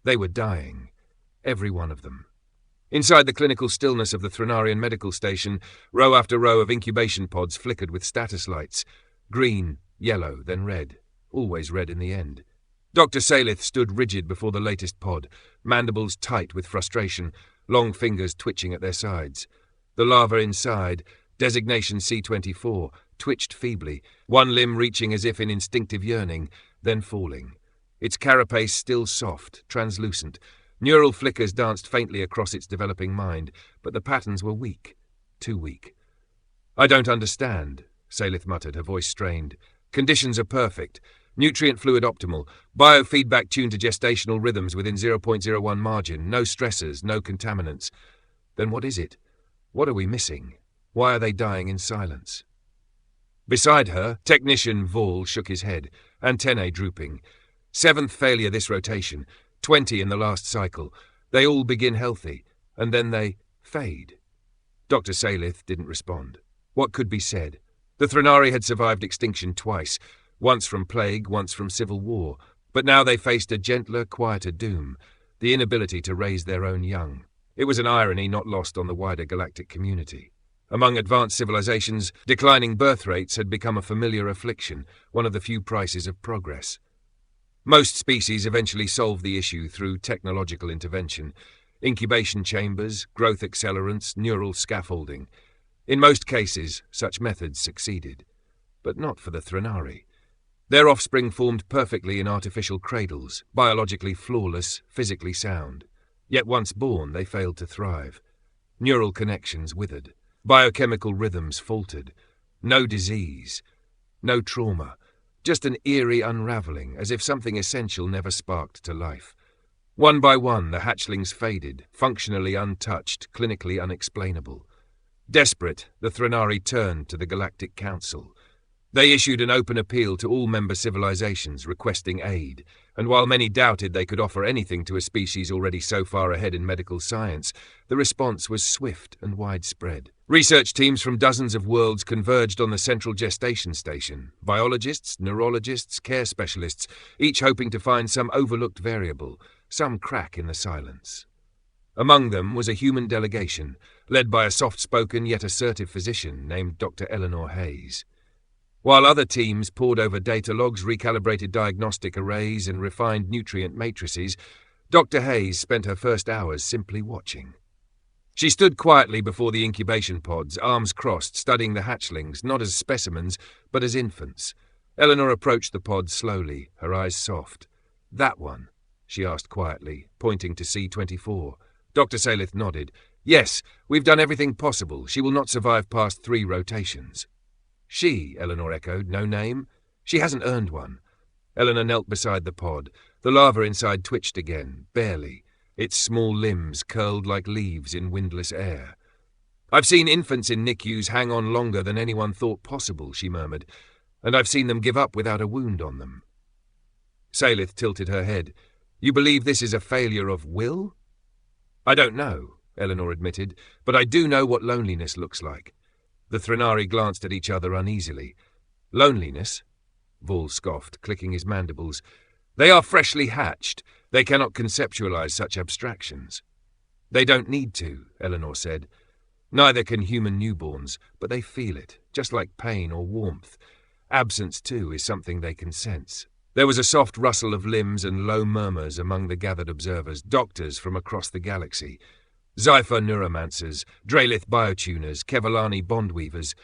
They were dying. Every one of them. Inside the clinical stillness of the Threnarian medical station, row after row of incubation pods flickered with status lights. Green, yellow, then red. Always red in the end. Dr. Salith stood rigid before the latest pod, mandibles tight with frustration, long fingers twitching at their sides. The larva inside, designation C24, twitched feebly, one limb reaching as if in instinctive yearning, then falling. Its carapace still soft, translucent. Neural flickers danced faintly across its developing mind, but the patterns were weak. Too weak. "I don't understand," Salith muttered, her voice strained. "Conditions are perfect. Nutrient fluid optimal. Biofeedback tuned to gestational rhythms within 0.01 margin. No stressors, no contaminants. Then what is it? What are we missing? Why are they dying in silence?" Beside her, Technician Vol shook his head, antennae drooping. 7th failure this rotation, 20 in the last cycle. They all begin healthy, and then they fade. Dr. Salith didn't respond. What could be said? The Threnari had survived extinction twice, once from plague, once from civil war, but now they faced a gentler, quieter doom, the inability to raise their own young. It was an irony not lost on the wider galactic community. Among advanced civilizations, declining birth rates had become a familiar affliction, one of the few prices of progress. Most species eventually solved the issue through technological intervention, incubation chambers, growth accelerants, neural scaffolding. In most cases, such methods succeeded. But not for the Threnari. Their offspring formed perfectly in artificial cradles, biologically flawless, physically sound. Yet once born, they failed to thrive. Neural connections withered. Biochemical rhythms faltered. No disease. No trauma. Just an eerie unraveling, as if something essential never sparked to life. One by one, the hatchlings faded, functionally untouched, clinically unexplainable. Desperate, the Threnari turned to the Galactic Council. They issued an open appeal to all member civilizations requesting aid, and while many doubted they could offer anything to a species already so far ahead in medical science, the response was swift and widespread. Research teams from dozens of worlds converged on the central gestation station, biologists, neurologists, care specialists, each hoping to find some overlooked variable, some crack in the silence. Among them was a human delegation, led by a soft-spoken yet assertive physician named Dr. Eleanor Hayes. While other teams pored over data logs, recalibrated diagnostic arrays, and refined nutrient matrices, Dr. Hayes spent her first hours simply watching. She stood quietly before the incubation pods, arms crossed, studying the hatchlings, not as specimens, but as infants. Eleanor approached the pod slowly, her eyes soft. "That one?" she asked quietly, pointing to C24. Dr. Salith nodded. "Yes, we've done everything possible. She will not survive past 3 rotations." "She," Eleanor echoed, "no name? She hasn't earned one." Eleanor knelt beside the pod. The larva inside twitched again, barely. Its small limbs curled like leaves in windless air. "I've seen infants in NICUs hang on longer than anyone thought possible," she murmured, "and I've seen them give up without a wound on them." Salith tilted her head. "You believe this is a failure of will?" "I don't know," Eleanor admitted, "but I do know what loneliness looks like." The Threnari glanced at each other uneasily. "Loneliness?" Vol scoffed, clicking his mandibles. "They are freshly hatched. They cannot conceptualize such abstractions." "They don't need to," Eleanor said. "Neither can human newborns, but they feel it, just like pain or warmth. Absence, too, is something they can sense." There was a soft rustle of limbs and low murmurs among the gathered observers, doctors from across the galaxy. Zypher neuromancers, Dralith biotuners, Kevalani bondweavers.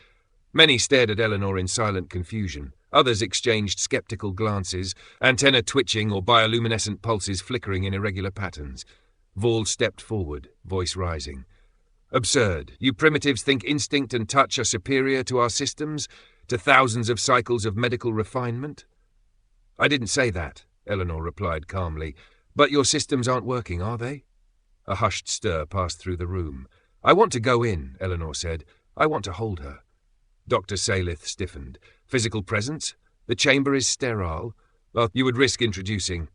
Many stared at Eleanor in silent confusion. Others exchanged skeptical glances, antenna twitching or bioluminescent pulses flickering in irregular patterns. Vol stepped forward, voice rising. "Absurd. You primitives think instinct and touch are superior to our systems, to thousands of cycles of medical refinement?" "I didn't say that," Eleanor replied calmly. "But your systems aren't working, are they?" A hushed stir passed through the room. "I want to go in," Eleanor said. "I want to hold her." Dr. Salith stiffened. "Physical presence? The chamber is sterile. Well, you would risk introducing."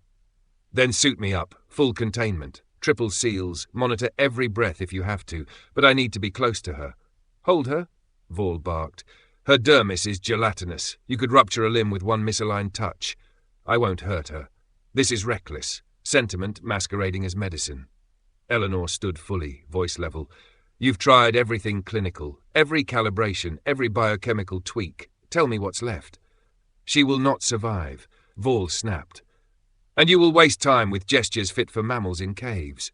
"Then suit me up. Full containment. Triple seals. Monitor every breath if you have to. But I need to be close to her." "Hold her?" Vol barked. "Her dermis is gelatinous. You could rupture a limb with one misaligned touch. I won't hurt her. This is reckless. sentiment masquerading as medicine. Eleanor stood fully, voice level. You've tried everything clinical, every calibration, every biochemical tweak. Tell me what's left. She will not survive, Vol snapped. And you will waste time with gestures fit for mammals in caves.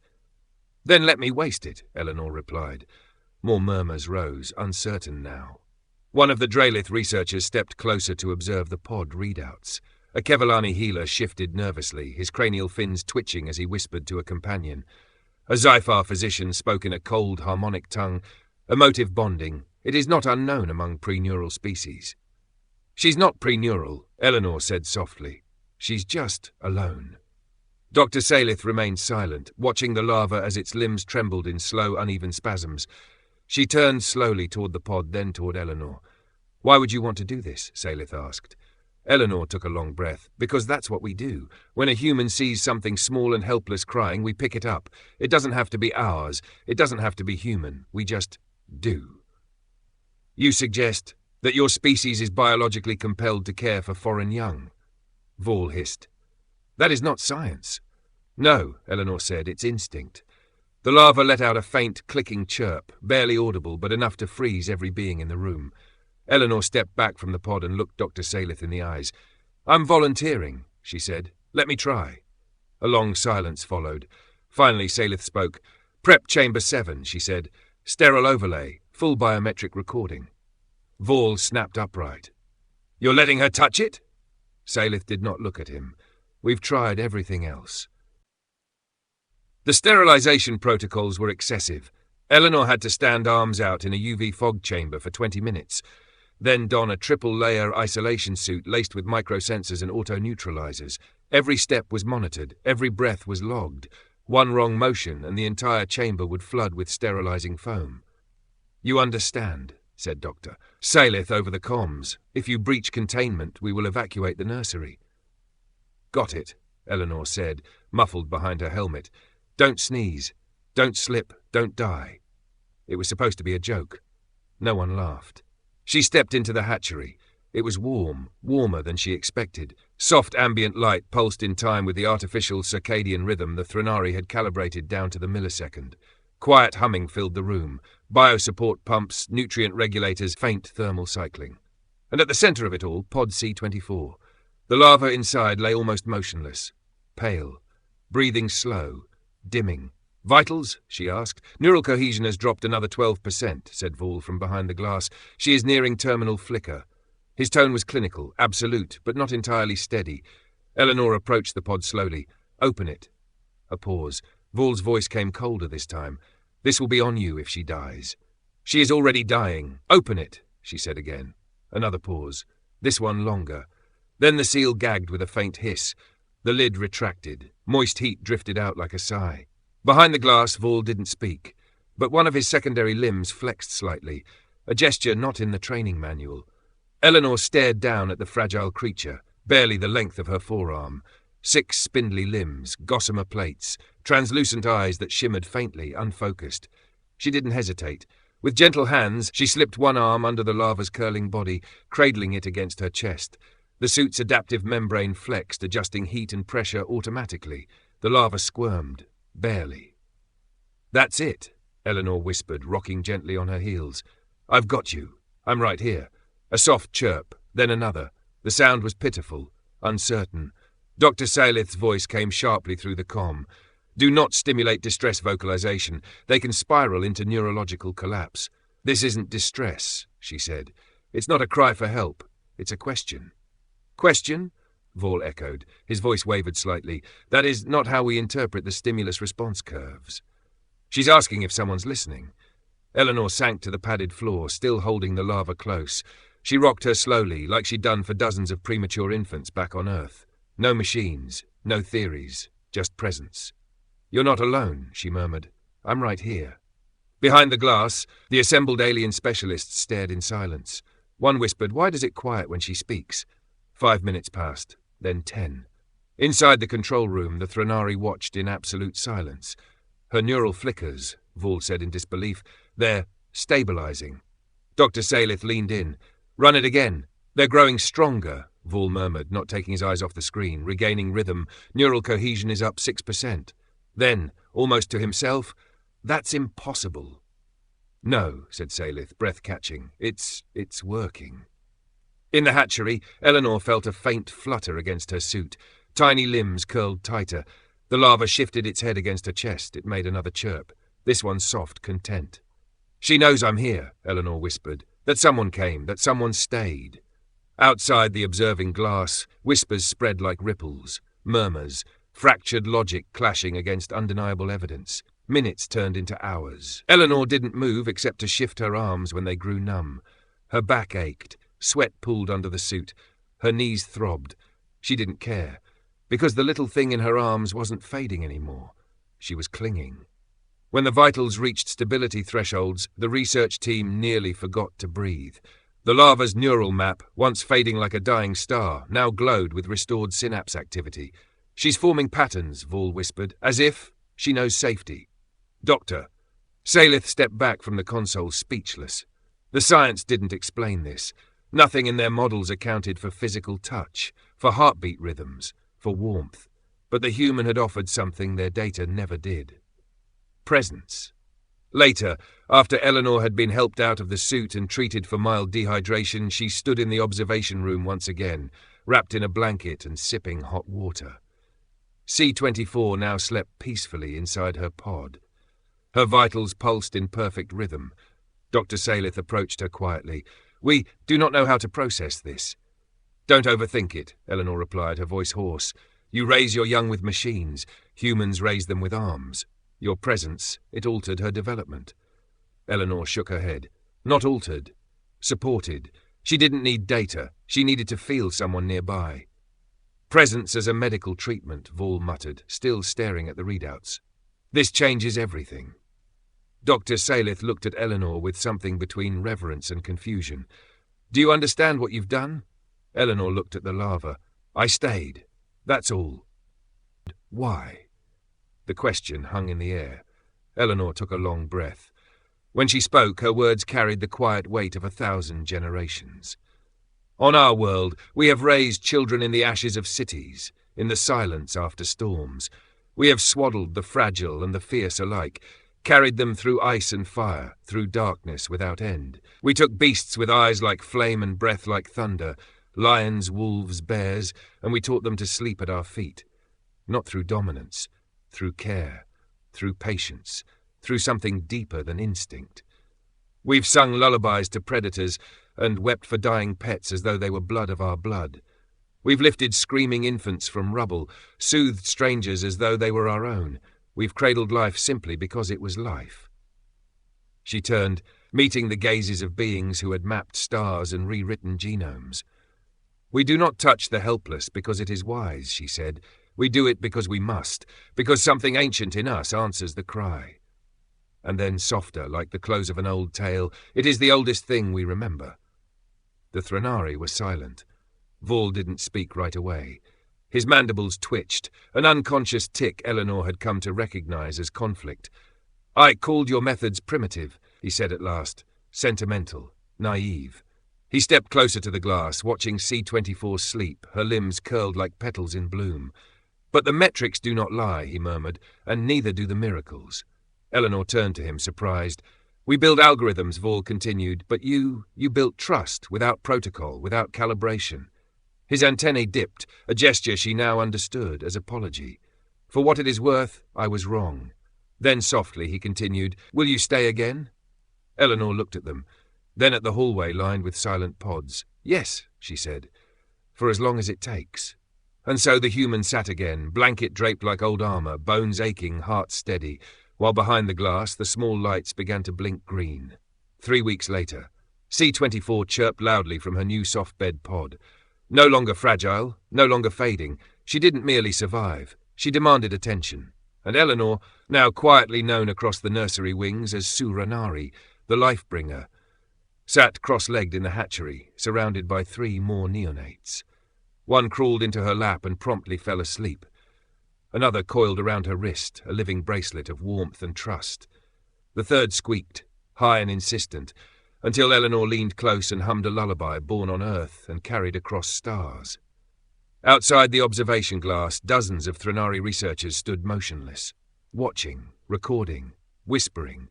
Then let me waste it, Eleanor replied. More murmurs rose, uncertain now. One of the Draelith researchers stepped closer to observe the pod readouts. A Kevalani healer shifted nervously, his cranial fins twitching as he whispered to a companion. A Zyphar physician spoke in a cold, harmonic tongue. Emotive bonding. It is not unknown among pre-neural species. She's not pre-neural, Eleanor said softly. She's just alone. Dr. Salith remained silent, watching the larva as its limbs trembled in slow, uneven spasms. She turned slowly toward the pod, then toward Eleanor. Why would you want to do this? Salith asked. Eleanor took a long breath. Because that's what we do. When a human sees something small and helpless crying, we pick it up. It doesn't have to be ours. It doesn't have to be human. We just do. You suggest that your species is biologically compelled to care for foreign young? Vol hissed. That is not science. No, Eleanor said, it's instinct. The larva let out a faint, clicking chirp, barely audible, but enough to freeze every being in the room. Eleanor stepped back from the pod and looked Dr. Salith in the eyes. I'm volunteering, she said. Let me try. A long silence followed. Finally, Salith spoke. Prep Chamber 7, she said. Sterile overlay, full biometric recording. Vol snapped upright. You're letting her touch it? Salith did not look at him. We've tried everything else. The sterilization protocols were excessive. Eleanor had to stand arms out in a UV fog chamber for 20 minutes, then don a triple-layer isolation suit laced with microsensors and auto-neutralizers. Every step was monitored, every breath was logged. One wrong motion and the entire chamber would flood with sterilizing foam. You understand, said Doctor Salith over the comms. If you breach containment, we will evacuate the nursery. Got it, Eleanor said, muffled behind her helmet. Don't sneeze. Don't slip. Don't die. It was supposed to be a joke. No one laughed. She stepped into the hatchery. It was warm, warmer than she expected. Soft ambient light pulsed in time with the artificial circadian rhythm the Threnari had calibrated down to the millisecond. Quiet humming filled the room. Biosupport pumps, nutrient regulators, faint thermal cycling. And at the center of it all, Pod C-24. The larva inside lay almost motionless, pale, breathing slow, dimming. Vitals? She asked. Neural cohesion has dropped another 12%, said Vol from behind the glass. She is nearing terminal flicker. His tone was clinical, absolute, but not entirely steady. Eleanor approached the pod slowly. Open it. A pause. Vol's voice came colder this time. This will be on you if she dies. She is already dying. Open it, she said again. Another pause. This one longer. Then the seal gagged with a faint hiss. The lid retracted. Moist heat drifted out like a sigh. Behind the glass, Vol didn't speak, but one of his secondary limbs flexed slightly, a gesture not in the training manual. Eleanor stared down at the fragile creature, barely the length of her forearm. 6 spindly limbs, gossamer plates, translucent eyes that shimmered faintly, unfocused. She didn't hesitate. With gentle hands, she slipped one arm under the larva's curling body, cradling it against her chest. The suit's adaptive membrane flexed, adjusting heat and pressure automatically. The larva squirmed, barely. That's it, Eleanor whispered, rocking gently on her heels. I've got you. I'm right here. A soft chirp, then another. The sound was pitiful, uncertain. Dr. Salith's voice came sharply through the comm. Do not stimulate distress vocalization. They can spiral into neurological collapse. This isn't distress, she said. It's not a cry for help. It's a question. Question? Vol echoed. His voice wavered slightly. That is not how we interpret the stimulus-response curves. She's asking if someone's listening. Eleanor sank to the padded floor, still holding the larva close. She rocked her slowly, like she'd done for dozens of premature infants back on Earth. No machines, no theories, just presence. You're not alone, she murmured. I'm right here. Behind the glass, the assembled alien specialists stared in silence. One whispered, why does it quiet when she speaks? 5 minutes passed, then 10. Inside the control room, the Threnari watched in absolute silence. Her neural flickers, Vol said in disbelief. They're stabilizing. Dr. Salith leaned in. Run it again. They're growing stronger, Vol murmured, not taking his eyes off the screen, regaining rhythm. Neural cohesion is up 6%. Then, almost to himself, "That's impossible." "No," said Salith, breath catching. It's working." In the hatchery, Eleanor felt a faint flutter against her suit. Tiny limbs curled tighter. The larva shifted its head against her chest. It made another chirp. This one soft, content. "She knows I'm here," Eleanor whispered. "That someone came, that someone stayed." Outside the observing glass, whispers spread like ripples, murmurs, fractured logic clashing against undeniable evidence. Minutes turned into hours. Eleanor didn't move except to shift her arms when they grew numb. Her back ached, sweat pooled under the suit. Her knees throbbed. She didn't care, because the little thing in her arms wasn't fading anymore. She was clinging. When the vitals reached stability thresholds, the research team nearly forgot to breathe. The larva's neural map, once fading like a dying star, now glowed with restored synapse activity. "She's forming patterns," Vol whispered, "as if she knows safety." "Doctor." Salith stepped back from the console, speechless. The science didn't explain this. Nothing in their models accounted for physical touch, for heartbeat rhythms, for warmth. But the human had offered something their data never did. Presence. Later, after Eleanor had been helped out of the suit and treated for mild dehydration, she stood in the observation room once again, wrapped in a blanket and sipping hot water. C-24 now slept peacefully inside her pod. Her vitals pulsed in perfect rhythm. Dr. Salith approached her quietly. "We do not know how to process this." "Don't overthink it," Eleanor replied, her voice hoarse. "You raise your young with machines. Humans raise them with arms. Your presence, it altered her development." Eleanor shook her head. "Not altered. Supported. She didn't need data. She needed to feel someone nearby." "Presence as a medical treatment," Vol muttered, still staring at the readouts. "This changes everything." Dr. Salith looked at Eleanor with something between reverence and confusion. "Do you understand what you've done?" Eleanor looked at the larva. "I stayed. That's all." "Why?" The question hung in the air. Eleanor took a long breath. When she spoke, her words carried the quiet weight of 1,000 generations. "On our world, we have raised children in the ashes of cities, in the silence after storms. We have swaddled the fragile and the fierce alike, carried them through ice and fire, through darkness without end. We took beasts with eyes like flame and breath like thunder, lions, wolves, bears, and we taught them to sleep at our feet. Not through dominance, through care, through patience, through something deeper than instinct. We've sung lullabies to predators and wept for dying pets as though they were blood of our blood. We've lifted screaming infants from rubble, soothed strangers as though they were our own. We've cradled life simply because it was life." She turned, meeting the gazes of beings who had mapped stars and rewritten genomes. "We do not touch the helpless because it is wise," she said. "We do it because we must, because something ancient in us answers the cry." And then softer, like the close of an old tale, "It is the oldest thing we remember." The Threnari were silent. Vol didn't speak right away. His mandibles twitched, an unconscious tic Eleanor had come to recognize as conflict. "I called your methods primitive," he said at last. "Sentimental, naive." He stepped closer to the glass, watching C-24 sleep, her limbs curled like petals in bloom. "But the metrics do not lie," he murmured, "and neither do the miracles." Eleanor turned to him, surprised. "We build algorithms," Vol continued, "but you built trust, without protocol, without calibration." His antennae dipped, a gesture she now understood as apology. "For what it is worth, I was wrong." Then softly he continued, "Will you stay again?" Eleanor looked at them, then at the hallway lined with silent pods. "Yes," she said, "for as long as it takes." And so the human sat again, blanket draped like old armor, bones aching, heart steady, while behind the glass the small lights began to blink green. 3 weeks later, C-24 chirped loudly from her new soft bed pod. No longer fragile, no longer fading, she didn't merely survive, she demanded attention. And Eleanor, now quietly known across the nursery wings as Suranari, the life-bringer, sat cross-legged in the hatchery, surrounded by 3 more neonates. One crawled into her lap and promptly fell asleep. Another coiled around her wrist, a living bracelet of warmth and trust. The third squeaked, high and insistent, until Eleanor leaned close and hummed a lullaby born on Earth and carried across stars. Outside the observation glass, dozens of Threnari researchers stood motionless, watching, recording, whispering,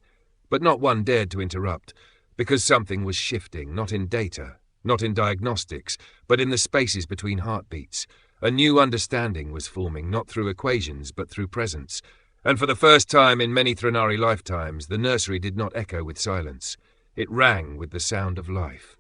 but not one dared to interrupt, because something was shifting, not in data, not in diagnostics, but in the spaces between heartbeats. A new understanding was forming, not through equations, but through presence. And for the first time in many Threnari lifetimes, the nursery did not echo with silence. It rang with the sound of life.